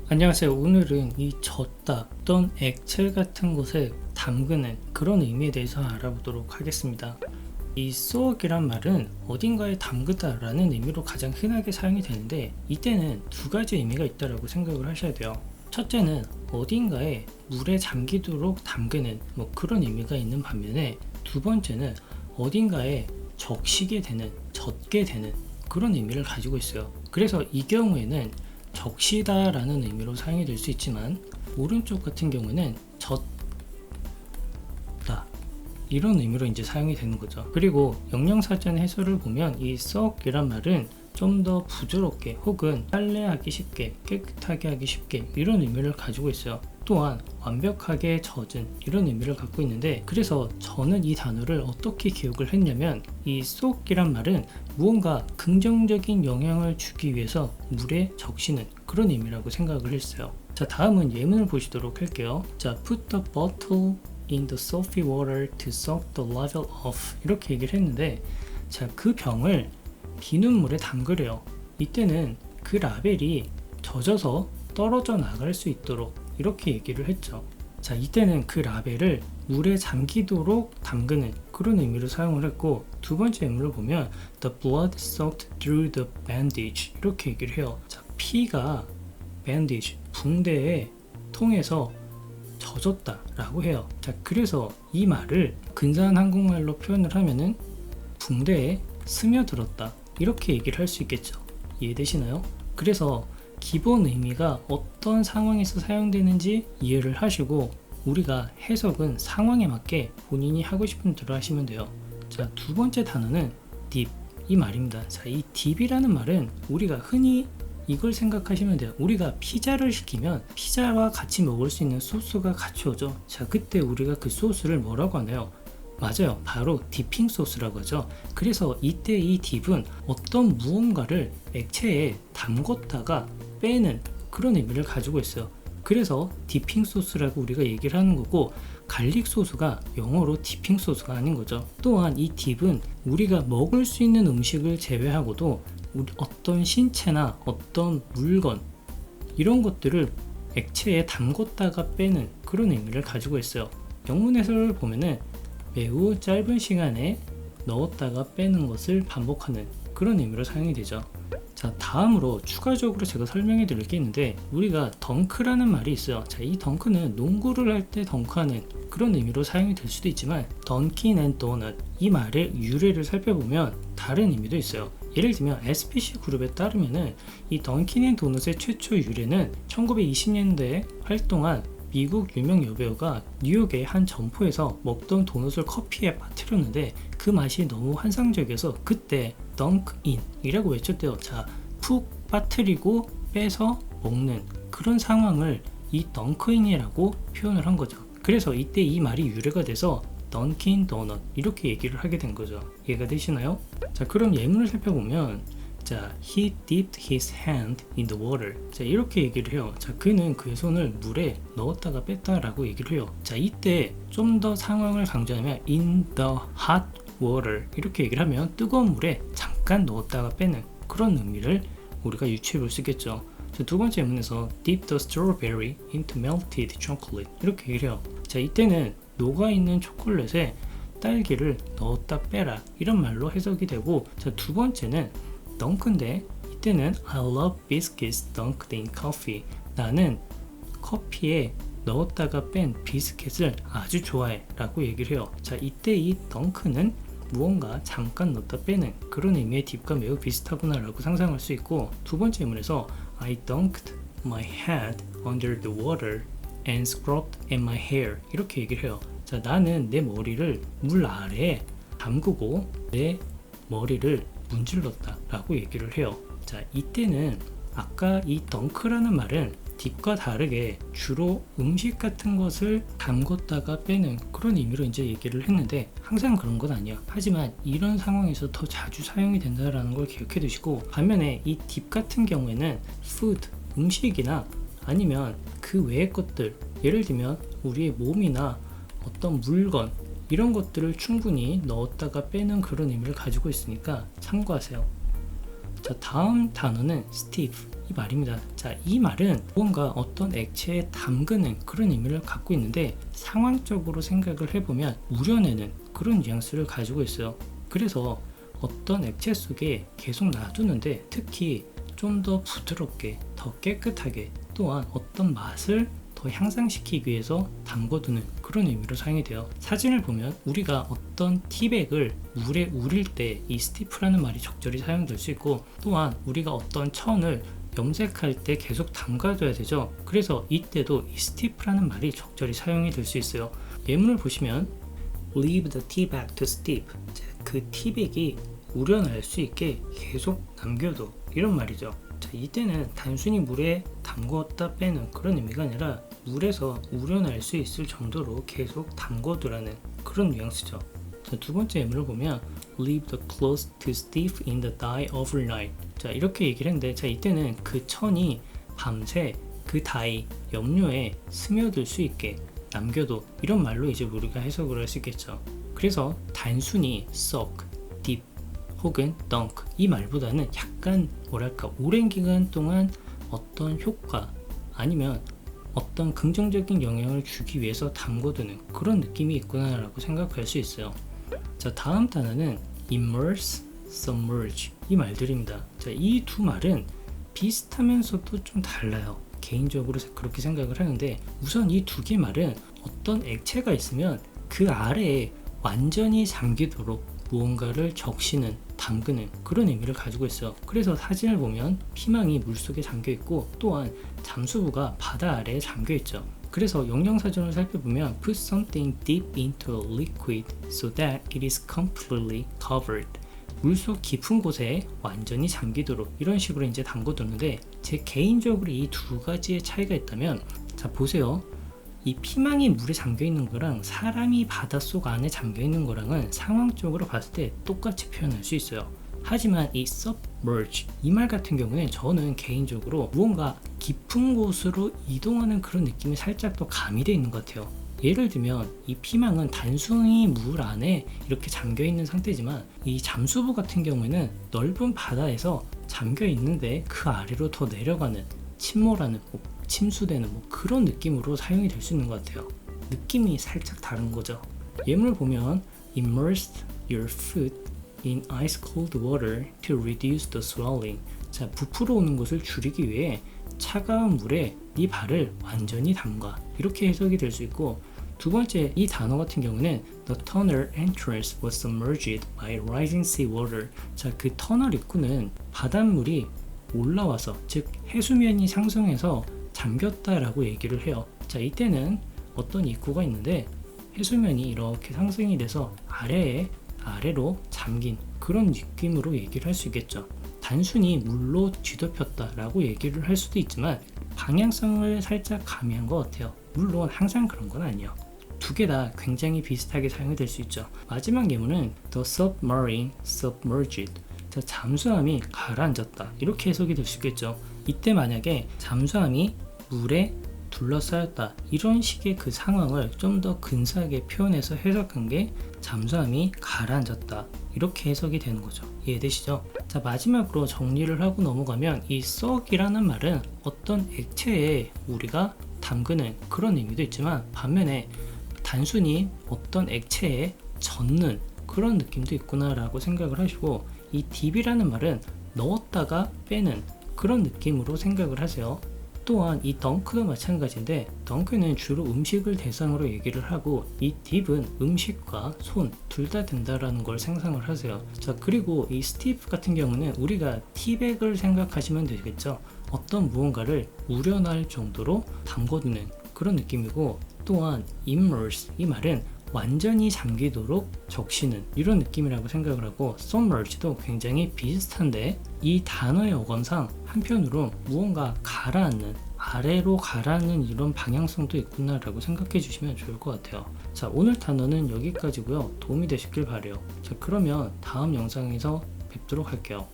안녕하세요. 오늘은 이 젖다 또는 액체 같은 것에 담그는 그런 의미에 대해서 알아보도록 하겠습니다. 이 soak이란 말은 어딘가에 담그다 라는 의미로 가장 흔하게 사용이 되는데, 이때는 두 가지 의미가 있다고 생각을 하셔야 돼요. 첫째는 어딘가에 물에 잠기도록 담그는 그런 의미가 있는 반면에, 두 번째는 어딘가에 적시게 되는, 젖게 되는 그런 의미를 가지고 있어요. 그래서 이 경우에는 적시다 라는 의미로 사용이 될 수 있지만, 오른쪽 같은 경우는 젖다 이런 의미로 이제 사용이 되는 거죠. 그리고 영영사전 해설을 보면 이 soak이란 말은 좀 더 부드럽게 혹은 빨래하기 쉽게, 깨끗하게 하기 쉽게 이런 의미를 가지고 있어요. 또한 완벽하게 젖은 이런 의미를 갖고 있는데, 그래서 저는 이 단어를 어떻게 기억을 했냐면, 이 soak이란 말은 무언가 긍정적인 영향을 주기 위해서 물에 적시는 그런 의미라고 생각을 했어요. 자, 다음은 예문을 보시도록 할게요. 자, put the bottle in the soapy water to soak the level off, 이렇게 얘기를 했는데, 자, 그 병을 비눗물에 담그래요. 이때는 그 라벨이 젖어서 떨어져 나갈 수 있도록 이렇게 얘기를 했죠. 자, 이때는 그 라벨을 물에 잠기도록 담그는 그런 의미로 사용을 했고, 두 번째 예문을 보면 the blood soaked through the bandage 이렇게 얘기를 해요. 자, 피가 bandage, 붕대에 통해서 젖었다 라고 해요. 자, 그래서 이 말을 근사한 한국말로 표현을 하면은 붕대에 스며들었다 이렇게 얘기를 할 수 있겠죠. 이해되시나요? 그래서 기본 의미가 어떤 상황에서 사용되는지 이해를 하시고, 우리가 해석은 상황에 맞게 본인이 하고 싶은 대로 하시면 돼요. 자, 두 번째 단어는 deep 이 말입니다. 자, 이 deep이라는 말은 우리가 흔히 이걸 생각하시면 돼요. 우리가 피자를 시키면 피자와 같이 먹을 수 있는 소스가 같이 오죠. 자, 그때 우리가 그 소스를 뭐라고 하나요? 맞아요. 바로 디핑 소스라고 하죠. 그래서 이때 이 딥은 어떤 무언가를 액체에 담궜다가 빼는 그런 의미를 가지고 있어요. 그래서 디핑 소스라고 우리가 얘기를 하는 거고, 갈릭 소스가 영어로 디핑 소스가 아닌 거죠. 또한 이 딥은 우리가 먹을 수 있는 음식을 제외하고도 어떤 신체나 어떤 물건 이런 것들을 액체에 담궜다가 빼는 그런 의미를 가지고 있어요. 영문 해설을 보면은 매우 짧은 시간에 넣었다가 빼는 것을 반복하는 그런 의미로 사용이 되죠. 자, 다음으로 추가적으로 제가 설명해 드릴 게 있는데, 우리가 덩크라는 말이 있어요. 자, 이 덩크는 농구를 할 때 덩크하는 그런 의미로 사용이 될 수도 있지만, 던킨 앤 도넛 이 말의 유래를 살펴보면 다른 의미도 있어요. 예를 들면 SPC 그룹에 따르면은 이 던킨 앤 도넛의 최초 유래는 1920년대에 활동한 미국 유명 여배우가 뉴욕의 한 점포에서 먹던 도넛을 커피에 빠뜨렸는데, 그 맛이 너무 환상적이어서 그때 덩크인 이라고 외쳤대요. 자, 푹 빠뜨리고 빼서 먹는 그런 상황을 이 덩크인이라고 표현을 한 거죠. 그래서 이때 이 말이 유래가 돼서 던킨 도넛 이렇게 얘기를 하게 된 거죠. 이해가 되시나요? 자, 그럼 예문을 살펴보면, 자, he dipped his hand in the water. 자, 이렇게 얘기를 해요. 자, 그는 그의 손을 물에 넣었다가 뺐다 라고 얘기를 해요. 자, 이때 좀 더 상황을 강조하면 in the hot water 이렇게 얘기를 하면 뜨거운 물에 잠깐 넣었다가 빼는 그런 의미를 우리가 유추해 볼 수 있겠죠. 자, 두 번째 예문에서 dip the strawberry into melted chocolate 이렇게 얘기를 해요. 자, 이때는 녹아있는 초콜릿에 딸기를 넣었다 빼라 이런 말로 해석이 되고, 자, 두 번째는 덩크인데, 이때는 I love biscuits dunked in coffee. 나는 커피에 넣었다가 뺀 비스켓을 아주 좋아해 라고 얘기를 해요. 자, 이때 이 덩크는 무언가 잠깐 넣었다 빼는 그런 의미의 딥과 매우 비슷하구나 라고 상상할 수 있고, 두 번째 예문에서 I dunked my head under the water and scrubbed at my hair 이렇게 얘기를 해요. 자, 나는 내 머리를 물 아래에 담그고 내 머리를 문질렀다 라고 얘기를 해요. 자, 이때는 아까 이 덩크라는 말은 딥과 다르게 주로 음식 같은 것을 담궜다가 빼는 그런 의미로 이제 얘기를 했는데, 항상 그런 건 아니야. 하지만 이런 상황에서 더 자주 사용이 된다라는 걸 기억해 두시고, 반면에 이 딥 같은 경우에는 food, 음식이나 아니면 그 외의 것들, 예를 들면 우리의 몸이나 어떤 물건 이런 것들을 충분히 넣었다가 빼는 그런 의미를 가지고 있으니까 참고하세요. 자, 다음 단어는 stiff 이 말입니다. 자, 이 말은 무언가 어떤 액체에 담그는 그런 의미를 갖고 있는데 상황적으로 생각을 해보면 우려내는 그런 뉘앙스를 가지고 있어요. 그래서 어떤 액체 속에 계속 놔두는데 특히 좀 더 부드럽게, 더 깨끗하게, 또한 어떤 맛을 더 향상시키기 위해서 담궈두는 그런 의미로 사용이 돼요. 사진을 보면 우리가 어떤 티백을 물에 우릴 때 이 스티프라는 말이 적절히 사용될 수 있고, 또한 우리가 어떤 천을 염색할 때 계속 담가둬야 되죠. 그래서 이때도 이 스티프라는 말이 적절히 사용이 될 수 있어요. 예문을 보시면 leave the tea bag to steep, 그 티백이 우려날 수 있게 계속 남겨둬, 이런 말이죠. 자, 이때는 단순히 물에 담궜다 빼는 그런 의미가 아니라 물에서 우려날 수 있을 정도로 계속 담궈두라는 그런 뉘앙스죠. 자, 두 번째 예문을 보면 leave the clothes to steep in the dye overnight. 자, 이렇게 얘기를 했는데, 자, 이때는 그 천이 밤새 그 다이, 염료에 스며들 수 있게 남겨둬, 이런 말로 이제 우리가 해석을 할 수 있겠죠. 그래서 단순히 soak, dip 혹은 dunk 이 말보다는 약간 뭐랄까 오랜 기간 동안 어떤 효과 아니면 어떤 긍정적인 영향을 주기 위해서 담궈두는 그런 느낌이 있구나 라고 생각할 수 있어요. 자, 다음 단어는 immerse, submerge 이 말들입니다. 자, 이 두 말은 비슷하면서도 좀 달라요. 개인적으로 그렇게 생각을 하는데, 우선 이 두 개 말은 어떤 액체가 있으면 그 아래에 완전히 잠기도록 무언가를 적시는, 담그는 그런 의미를 가지고 있어요. 그래서 사진을 보면 피망이 물속에 잠겨 있고, 또한 잠수부가 바다 아래에 잠겨 있죠. 그래서 영양사전을 살펴보면 put something deep into a liquid so that it is completely covered. 물속 깊은 곳에 완전히 잠기도록 이런 식으로 이제 담궈두는데, 제 개인적으로 이 두 가지의 차이가 있다면, 자 보세요. 이 피망이 물에 잠겨 있는 거랑 사람이 바닷속 안에 잠겨 있는 거랑은 상황적으로 봤을 때 똑같이 표현할 수 있어요. 하지만 이 submerge 이 말 같은 경우는 저는 개인적으로 무언가 깊은 곳으로 이동하는 그런 느낌이 살짝 더 가미되어 있는 것 같아요. 예를 들면 이 피망은 단순히 물 안에 이렇게 잠겨 있는 상태지만, 이 잠수부 같은 경우에는 넓은 바다에서 잠겨 있는데 그 아래로 더 내려가는, 침몰하는, 침수되는 그런 느낌으로 사용이 될 수 있는 것 같아요. 느낌이 살짝 다른 거죠. 예문을 보면 immerse your foot in ice cold water to reduce the swelling. 자, 부풀어 오는 것을 줄이기 위해 차가운 물에 네 발을 완전히 담가, 이렇게 해석이 될 수 있고, 두 번째 이 단어 같은 경우는 the tunnel entrance was submerged by rising sea water. 자, 그 터널 입구는 바닷물이 올라와서, 즉 해수면이 상승해서 잠겼다라고 얘기를 해요. 자, 이때는 어떤 입구가 있는데 해수면이 이렇게 상승이 돼서 아래로 잠긴 그런 느낌으로 얘기를 할 수 있겠죠. 단순히 물로 뒤덮였다라고 얘기를 할 수도 있지만 방향성을 살짝 가미한 것 같아요. 물론 항상 그런 건 아니에요. 두 개 다 굉장히 비슷하게 사용이 될 수 있죠. 마지막 예문은 the submarine submerged. 자, 잠수함이 가라앉았다, 이렇게 해석이 될 수 있겠죠. 이때 만약에 잠수함이 물에 둘러싸였다, 이런 식의 그 상황을 좀 더 근사하게 표현해서 해석한 게 잠수함이 가라앉았다, 이렇게 해석이 되는 거죠. 이해되시죠? 자, 마지막으로 정리를 하고 넘어가면 이 soak이라는 말은 어떤 액체에 우리가 담그는 그런 의미도 있지만, 반면에 단순히 어떤 액체에 젓는 그런 느낌도 있구나 라고 생각을 하시고, 이 dip이라는 말은 넣었다가 빼는 그런 느낌으로 생각을 하세요. 또한 이 덩크도 마찬가지인데, 덩크는 주로 음식을 대상으로 얘기를 하고, 이 딥은 음식과 손 둘 다 된다라는 걸 상상을 하세요. 자, 그리고 이 스티프 같은 경우는 우리가 티백을 생각하시면 되겠죠. 어떤 무언가를 우려낼 정도로 담궈두는 그런 느낌이고, 또한 immerse 이 말은 완전히 잠기도록 적시는 이런 느낌이라고 생각을 하고, submerge도 굉장히 비슷한데 이 단어의 어감상 한편으로 무언가 가라앉는, 아래로 가라앉는 이런 방향성도 있구나 라고 생각해 주시면 좋을 것 같아요. 자, 오늘 단어는 여기까지고요. 도움이 되셨길 바래요. 자, 그러면 다음 영상에서 뵙도록 할게요.